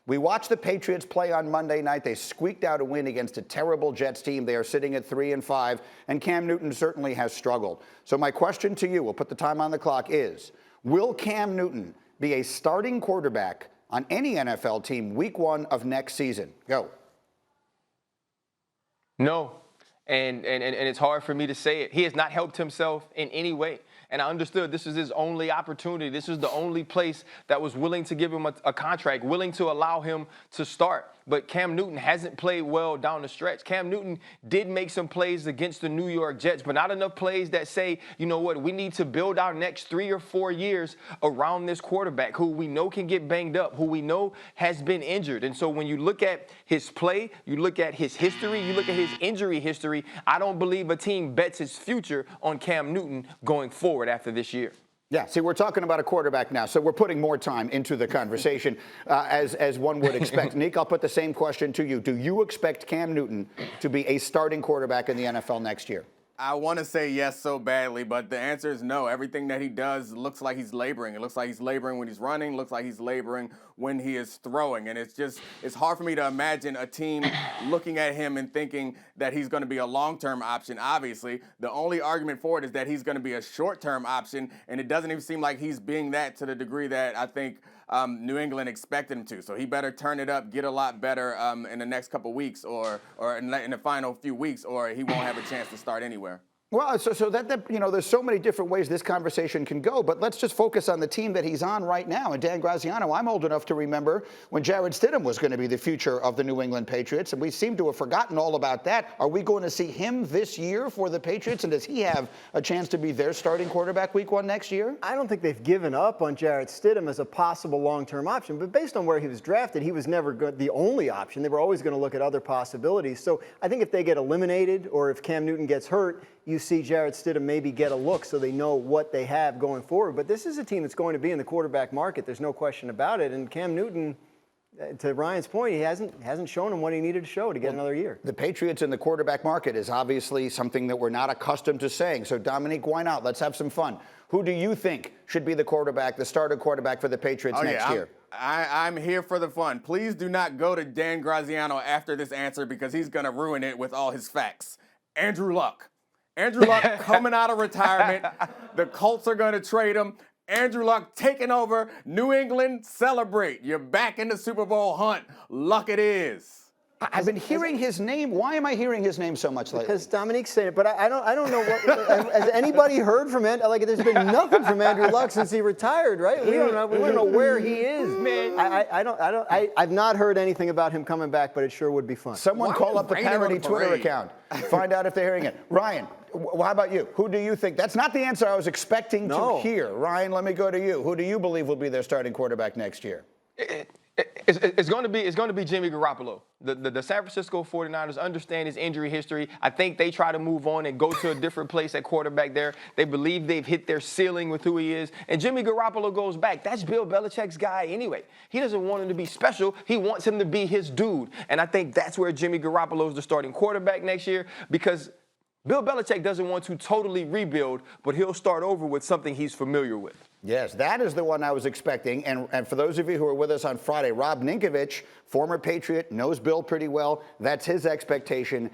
We watched the Patriots play on Monday night. They squeaked out a win against a terrible Jets team. They are sitting at 3-5, and Cam Newton certainly has struggled. So my question to you, we'll put the time on the clock, is will Cam Newton be a starting quarterback on any NFL team week 1 of next season? Go. No. And it's hard for me to say it. He has not helped himself in any way. And I understood this is his only opportunity. This is the only place that was willing to give him a contract, willing to allow him to start. But Cam Newton hasn't played well down the stretch. Cam Newton did make some plays against the New York Jets, but not enough plays that say, you know what, we need to build our next 3 or 4 years around this quarterback who we know can get banged up, who we know has been injured. And so when you look at his play, you look at his history, you look at his injury history, I don't believe a team bets its future on Cam Newton going forward after this year. Yeah, see, we're talking about a quarterback now, so we're putting more time into the conversation as one would expect. Nick, I'll put the same question to you. Do you expect Cam Newton to be a starting quarterback in the NFL next year? I want to say yes so badly, but the answer is no. Everything that he does looks like he's laboring. It looks like he's laboring when he's running, looks like he's laboring when he is throwing. And it's hard for me to imagine a team looking at him and thinking that he's going to be a long-term option, obviously. The only argument for it is that he's going to be a short-term option, and it doesn't even seem like he's being that to the degree that I think New England expected him to. So he better turn it up, get a lot better in the next couple weeks or in the final few weeks, or he won't have a chance to start anywhere. Well, so that you know, there's so many different ways this conversation can go, but let's just focus on the team that he's on right now. And Dan Graziano, I'm old enough to remember when Jarrett Stidham was going to be the future of the New England Patriots, and we seem to have forgotten all about that. Are we going to see him this year for the Patriots, and does he have a chance to be their starting quarterback week 1 next year? I don't think they've given up on Jarrett Stidham as a possible long-term option, but based on where he was drafted, he was never the only option. They were always going to look at other possibilities. So I think if they get eliminated or if Cam Newton gets hurt, you see Jarrett Stidham maybe get a look so they know what they have going forward. But this is a team that's going to be in the quarterback market. There's no question about it. And Cam Newton, to Ryan's point, he hasn't shown him what he needed to show to get another year. The Patriots in the quarterback market is obviously something that we're not accustomed to saying. So, Dominique, why not? Let's have some fun. Who do you think should be the quarterback, the starter quarterback for the Patriots next year? I'm here for the fun. Please do not go to Dan Graziano after this answer because he's going to ruin it with all his facts. Andrew Luck. Andrew Luck coming out of retirement. The Colts are going to trade him. Andrew Luck taking over. New England, celebrate. You're back in the Super Bowl hunt. Luck it is. I've been hearing his name. Why am I hearing his name so much lately? Because Dominique's saying it, but I don't know what. Has anybody heard from it? Like, there's been nothing from Andrew Luck since he retired, right? We don't know where he is. Man, I've not heard anything about him coming back, but it sure would be fun. Someone call up the parody Twitter account. Find out if they're hearing it. Ryan, how about you? Who do you think? That's not the answer I was expecting to hear. Ryan, let me go to you. Who do you believe will be their starting quarterback next year? It's going to be Jimmy Garoppolo. The San Francisco 49ers understand his injury history. I think they try to move on and go to a different place at quarterback there. They believe they've hit their ceiling with who he is. And Jimmy Garoppolo goes back. That's Bill Belichick's guy anyway. He doesn't want him to be special. He wants him to be his dude. And I think that's where Jimmy Garoppolo is the starting quarterback next year, because Bill Belichick doesn't want to totally rebuild, but he'll start over with something he's familiar with. Yes, that is the one I was expecting. And for those of you who were with us on Friday, Rob Ninkovich, former Patriot, knows Bill pretty well. That's his expectation.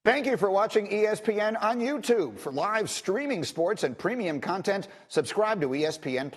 Thank you for watching ESPN on YouTube. For live streaming sports and premium content, subscribe to ESPN+.